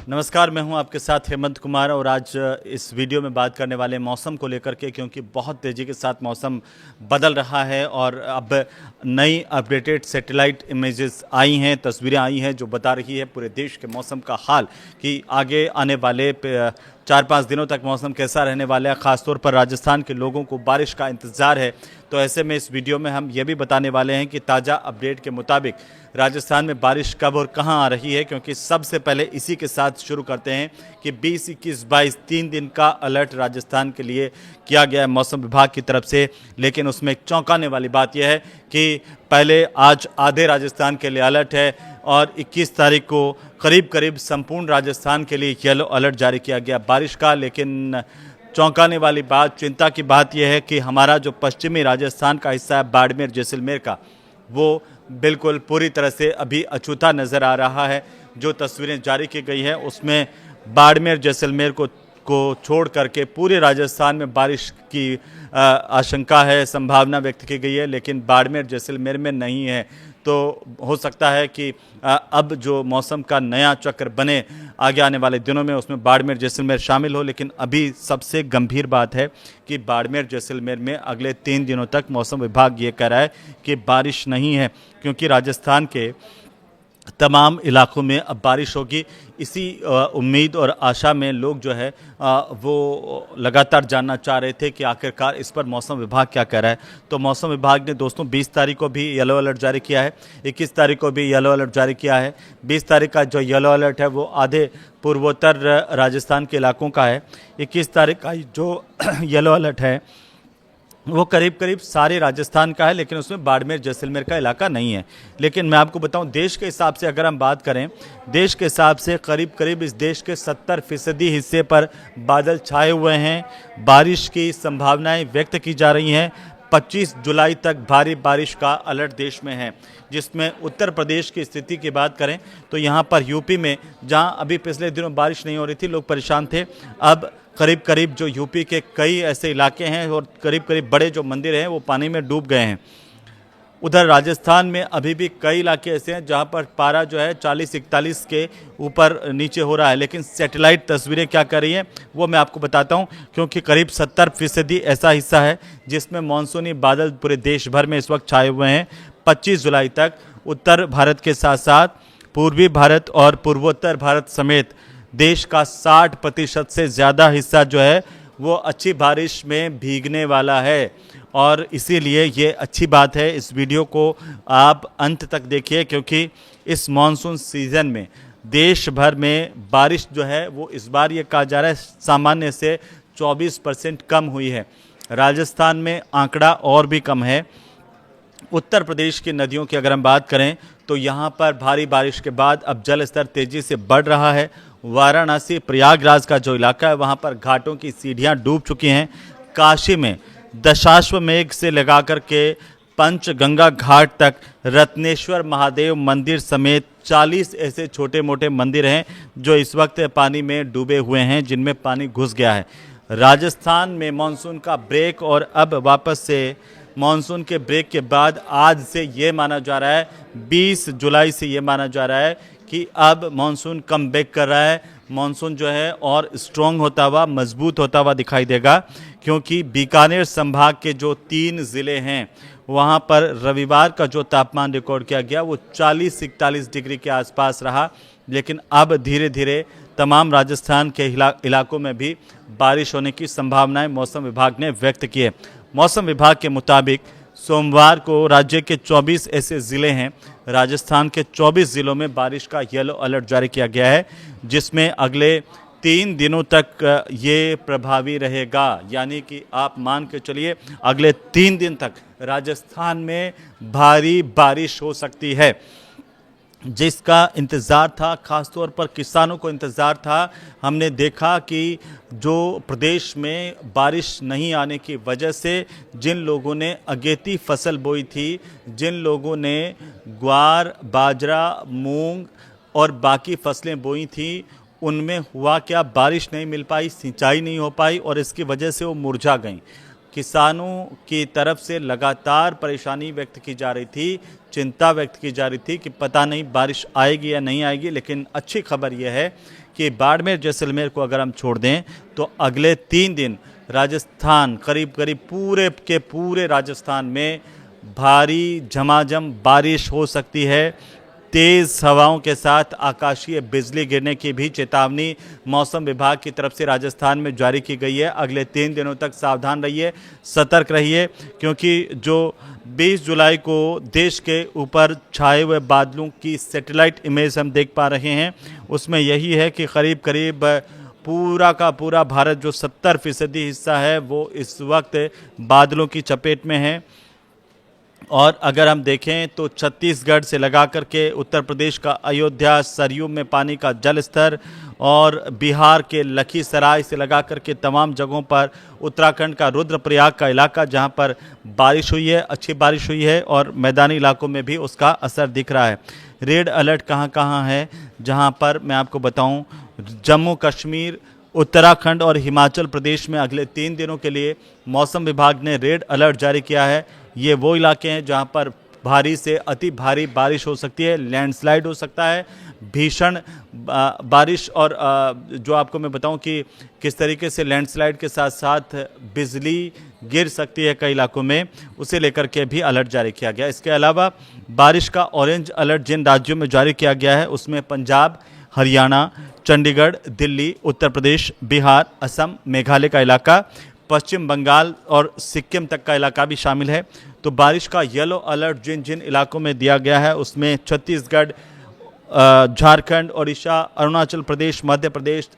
नमस्कार, मैं हूं आपके साथ हेमंत कुमार और आज इस वीडियो में बात करने वाले मौसम को लेकर के, क्योंकि बहुत तेज़ी के साथ मौसम बदल रहा है और अब नई अपडेटेड सैटेलाइट इमेजेस आई हैं, तस्वीरें आई हैं जो बता रही है पूरे देश के मौसम का हाल कि आगे आने वाले 4-5 दिनों तक मौसम कैसा रहने वाला है। ख़ासतौर पर राजस्थान के लोगों को बारिश का इंतज़ार है। तो ऐसे में इस वीडियो में हम ये भी बताने वाले हैं कि ताज़ा अपडेट के मुताबिक राजस्थान में बारिश कब और कहां आ रही है, क्योंकि सबसे पहले इसी के साथ शुरू करते हैं कि 20, 21, 22 3 दिन का अलर्ट राजस्थान के लिए किया गया है मौसम विभाग की तरफ से। लेकिन उसमें एक चौंकाने वाली बात यह है कि पहले आज आधे राजस्थान के लिए अलर्ट है और 21 तारीख को करीब करीब संपूर्ण राजस्थान के लिए येलो अलर्ट जारी किया गया बारिश का। लेकिन चौंकाने वाली बात, चिंता की बात यह है कि हमारा जो पश्चिमी राजस्थान का हिस्सा है बाड़मेर जैसलमेर का, वो बिल्कुल पूरी तरह से अभी अछूता नज़र आ रहा है। जो तस्वीरें जारी की गई हैं उसमें बाड़मेर जैसलमेर को छोड़ करके पूरे राजस्थान में बारिश की आशंका है, संभावना व्यक्त की गई है, लेकिन बाड़मेर जैसलमेर में नहीं है। तो हो सकता है कि अब जो मौसम का नया चक्र बने आगे आने वाले दिनों में, उसमें बाड़मेर जैसलमेर शामिल हो। लेकिन अभी सबसे गंभीर बात है कि बाड़मेर जैसलमेर में अगले 3 दिनों तक मौसम विभाग ये कह रहा है कि बारिश नहीं है, क्योंकि राजस्थान के तमाम इलाकों में अब बारिश होगी। इसी उम्मीद और आशा में लोग जो है वो लगातार जानना चाह रहे थे कि आखिरकार इस पर मौसम विभाग क्या कह रहा है। तो मौसम विभाग ने दोस्तों 20 तारीख को भी येलो अलर्ट जारी किया है, 21 तारीख को भी येलो अलर्ट जारी किया है। 20 तारीख का जो येलो अलर्ट है वो आधे पूर्वोत्तर राजस्थान के इलाकों का है। 21 तारीख का जो येलो अलर्ट है वो करीब करीब सारे राजस्थान का है, लेकिन उसमें बाड़मेर जैसलमेर का इलाका नहीं है। लेकिन मैं आपको बताऊं, देश के हिसाब से अगर हम बात करें, देश के हिसाब से करीब करीब इस देश के 70% हिस्से पर बादल छाए हुए हैं। बारिश की संभावनाएं व्यक्त की जा रही हैं। 25 जुलाई तक भारी बारिश का अलर्ट देश में है, जिसमें उत्तर प्रदेश की स्थिति की बात करें तो यहाँ पर यूपी में, जहाँ अभी पिछले दिनों बारिश नहीं हो रही थी, लोग परेशान थे, अब करीब करीब जो यूपी के कई ऐसे इलाके हैं और करीब करीब बड़े जो मंदिर हैं वो पानी में डूब गए हैं। उधर राजस्थान में अभी भी कई इलाके ऐसे हैं जहां पर पारा जो है 40-41 के ऊपर नीचे हो रहा है। लेकिन सैटेलाइट तस्वीरें क्या कर रही हैं वो मैं आपको बताता हूं, क्योंकि करीब 70% ऐसा हिस्सा है जिसमें मानसूनी बादल पूरे देश भर में इस वक्त छाए हुए हैं। 25 जुलाई तक उत्तर भारत के साथ साथ पूर्वी भारत और पूर्वोत्तर भारत समेत देश का 60% से ज़्यादा हिस्सा जो है वो अच्छी बारिश में भीगने वाला है। और इसीलिए ये अच्छी बात है, इस वीडियो को आप अंत तक देखिए, क्योंकि इस मानसून सीज़न में देश भर में बारिश जो है वो इस बार ये कहा जा रहा है सामान्य से 24% कम हुई है। राजस्थान में आंकड़ा और भी कम है। उत्तर प्रदेश की नदियों की अगर हम बात करें तो यहाँ पर भारी बारिश के बाद अब जल स्तर तेज़ी से बढ़ रहा है। वाराणसी प्रयागराज का जो इलाका है वहाँ पर घाटों की सीढ़ियाँ डूब चुकी हैं। काशी में दशाश्वमेध से लगा कर के पंचगंगा घाट तक रत्नेश्वर महादेव मंदिर समेत 40 ऐसे छोटे मोटे मंदिर हैं जो इस वक्त पानी में डूबे हुए हैं, जिनमें पानी घुस गया है। राजस्थान में मानसून का ब्रेक, और अब वापस से मानसून के ब्रेक के बाद आज से ये माना जा रहा है, 20 जुलाई से ये माना जा रहा है कि अब मानसून कम बैक कर रहा है। मानसून जो है और स्ट्रॉन्ग होता हुआ, मजबूत होता हुआ दिखाई देगा, क्योंकि बीकानेर संभाग के जो 3 ज़िले हैं वहाँ पर रविवार का जो तापमान रिकॉर्ड किया गया वो 40-41 डिग्री के आसपास रहा। लेकिन अब धीरे धीरे तमाम राजस्थान के इलाकों में भी बारिश होने की संभावनाएं मौसम विभाग ने व्यक्त की है। मौसम विभाग के मुताबिक सोमवार को राज्य के 24 ऐसे ज़िले हैं, राजस्थान के 24 ज़िलों में बारिश का येलो अलर्ट जारी किया गया है, जिसमें अगले 3 दिनों तक ये प्रभावी रहेगा। यानी कि आप मान के चलिए अगले 3 दिन तक राजस्थान में भारी बारिश हो सकती है, जिसका इंतज़ार था, ख़ासतौर पर किसानों को इंतज़ार था। हमने देखा कि जो प्रदेश में बारिश नहीं आने की वजह से जिन लोगों ने अगेती फसल बोई थी, जिन लोगों ने ग्वार, बाजरा, मूंग और बाकी फसलें बोई थी, उनमें हुआ क्या, बारिश नहीं मिल पाई, सिंचाई नहीं हो पाई और इसकी वजह से वो मुरझा गईं। किसानों की तरफ से लगातार परेशानी व्यक्त की जा रही थी, चिंता व्यक्त की जा रही थी कि पता नहीं बारिश आएगी या नहीं आएगी। लेकिन अच्छी खबर यह है कि बाड़मेर जैसलमेर को अगर हम छोड़ दें तो अगले 3 दिन राजस्थान, करीब करीब पूरे के पूरे राजस्थान में भारी झमाझम बारिश हो सकती है। तेज़ हवाओं के साथ आकाशीय बिजली गिरने की भी चेतावनी मौसम विभाग की तरफ से राजस्थान में जारी की गई है। अगले 3 दिनों तक सावधान रहिए, सतर्क रहिए, क्योंकि जो 20 जुलाई को देश के ऊपर छाए हुए बादलों की सैटेलाइट इमेज हम देख पा रहे हैं, उसमें यही है कि करीब करीब पूरा का पूरा भारत जो 70% हिस्सा है वो इस वक्त बादलों की चपेट में है। और अगर हम देखें तो छत्तीसगढ़ से लगा करके उत्तर प्रदेश का अयोध्या, सरयू में पानी का जल स्तर, और बिहार के लखीसराय से लगा करके तमाम जगहों पर, उत्तराखंड का रुद्रप्रयाग का इलाका जहां पर बारिश हुई है, अच्छी बारिश हुई है, और मैदानी इलाकों में भी उसका असर दिख रहा है। रेड अलर्ट कहां कहां है, जहां पर मैं आपको बताऊं, जम्मू कश्मीर, उत्तराखंड और हिमाचल प्रदेश में अगले 3 दिनों के लिए मौसम विभाग ने रेड अलर्ट जारी किया है। ये वो इलाके हैं जहां पर भारी से अति भारी बारिश हो सकती है, लैंडस्लाइड हो सकता है, भीषण बारिश, और जो आपको मैं बताऊं कि किस तरीके से लैंडस्लाइड के साथ साथ बिजली गिर सकती है कई इलाकों में, उसे लेकर के भी अलर्ट जारी किया गया। इसके अलावा बारिश का ऑरेंज अलर्ट जिन राज्यों में जारी किया गया है उसमें पंजाब, हरियाणा, चंडीगढ़, दिल्ली, उत्तर प्रदेश, बिहार, असम, मेघालय का इलाका, पश्चिम बंगाल और सिक्किम तक का इलाका भी शामिल है। तो बारिश का येलो अलर्ट जिन जिन इलाकों में दिया गया है उसमें छत्तीसगढ़, झारखंड, ओडिशा, अरुणाचल प्रदेश, मध्य प्रदेश,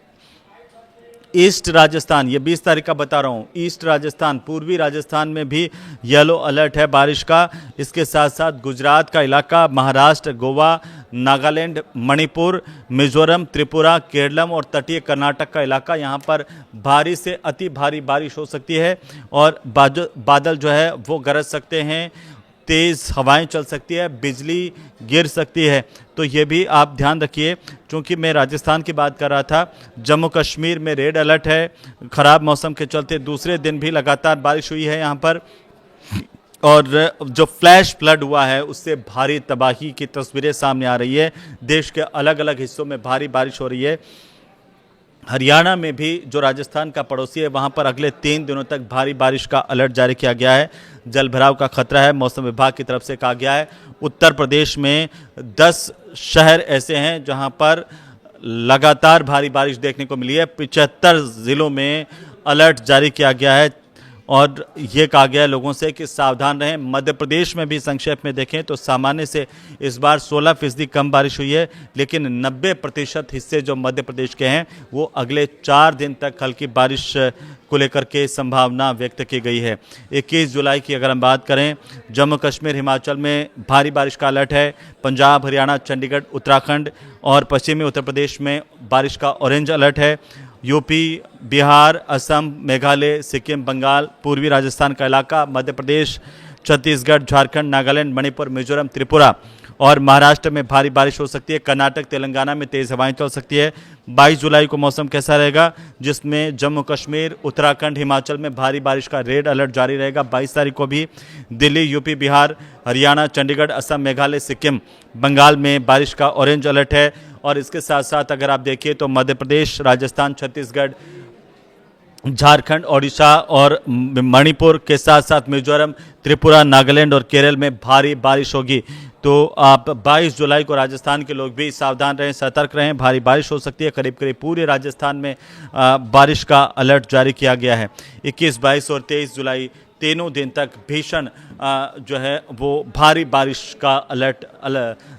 ईस्ट राजस्थान, ये 20 तारीख का बता रहा हूँ, ईस्ट राजस्थान, पूर्वी राजस्थान में भी येलो अलर्ट है बारिश का। इसके साथ साथ गुजरात का इलाका, महाराष्ट्र, गोवा, नागालैंड, मणिपुर, मिजोरम, त्रिपुरा, केरलम और तटीय कर्नाटक का इलाका, यहाँ पर भारी से अति भारी बारिश हो सकती है, और बादल जो है वो गरज सकते हैं, तेज़ हवाएं चल सकती है, बिजली गिर सकती है। तो ये भी आप ध्यान रखिए। क्योंकि मैं राजस्थान की बात कर रहा था, जम्मू कश्मीर में रेड अलर्ट है, ख़राब मौसम के चलते दूसरे दिन भी लगातार बारिश हुई है यहाँ पर, और जो फ्लैश फ्लड हुआ है उससे भारी तबाही की तस्वीरें सामने आ रही है। देश के अलग अलग हिस्सों में भारी बारिश हो रही है। हरियाणा में भी जो राजस्थान का पड़ोसी है वहां पर अगले 3 दिनों तक भारी बारिश का अलर्ट जारी किया गया है। जल भराव का खतरा है, मौसम विभाग की तरफ से कहा गया है। उत्तर प्रदेश में 10 शहर ऐसे हैं जहां पर लगातार भारी बारिश देखने को मिली है। 75 जिलों में अलर्ट जारी किया गया है और ये कहा गया है लोगों से कि सावधान रहें। मध्य प्रदेश में भी संक्षेप में देखें तो सामान्य से इस बार 16% कम बारिश हुई है, लेकिन 90% हिस्से जो मध्य प्रदेश के हैं वो अगले 4 दिन तक हल्की बारिश को लेकर के संभावना व्यक्त की गई है। 21 जुलाई की अगर हम बात करें, जम्मू कश्मीर, हिमाचल में भारी बारिश का अलर्ट है। पंजाब, हरियाणा, चंडीगढ़, उत्तराखंड और पश्चिमी उत्तर प्रदेश में बारिश का ऑरेंज अलर्ट है। यूपी, बिहार, असम, मेघालय, सिक्किम, बंगाल, पूर्वी राजस्थान का इलाका, मध्य प्रदेश, छत्तीसगढ़, झारखंड, नागालैंड, मणिपुर, मिजोरम, त्रिपुरा और महाराष्ट्र में भारी बारिश हो सकती है। कर्नाटक, तेलंगाना में तेज़ हवाएं चल सकती है। 22 जुलाई को मौसम कैसा रहेगा, जिसमें जम्मू कश्मीर, उत्तराखंड, हिमाचल में भारी बारिश का रेड अलर्ट जारी रहेगा। 22 तारीख को भी दिल्ली, यूपी, बिहार, हरियाणा, चंडीगढ़, असम, मेघालय, सिक्किम, बंगाल में बारिश का ऑरेंज अलर्ट है। और इसके साथ साथ अगर आप देखिए तो मध्य प्रदेश, राजस्थान, छत्तीसगढ़, झारखंड, ओडिशा और मणिपुर के साथ साथ मिजोरम, त्रिपुरा, नागालैंड और केरल में भारी बारिश होगी। तो आप 22 जुलाई को राजस्थान के लोग भी सावधान रहें, सतर्क रहें। भारी बारिश हो सकती है। करीब करीब पूरे राजस्थान में बारिश का अलर्ट जारी किया गया है। 21, 22 और 23 जुलाई तीनों दिन तक भीषण जो है वो भारी बारिश का अलर्ट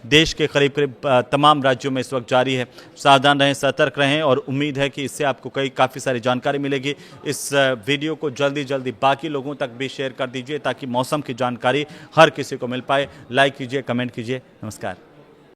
देश के करीब करीब तमाम राज्यों में इस वक्त जारी है। सावधान रहें, सतर्क रहें और उम्मीद है कि इससे आपको काफ़ी सारी जानकारी मिलेगी। इस वीडियो को जल्दी बाकी लोगों तक भी शेयर कर दीजिए ताकि मौसम की जानकारी हर किसी को मिल पाए। लाइक कीजिए, कमेंट कीजिए। नमस्कार।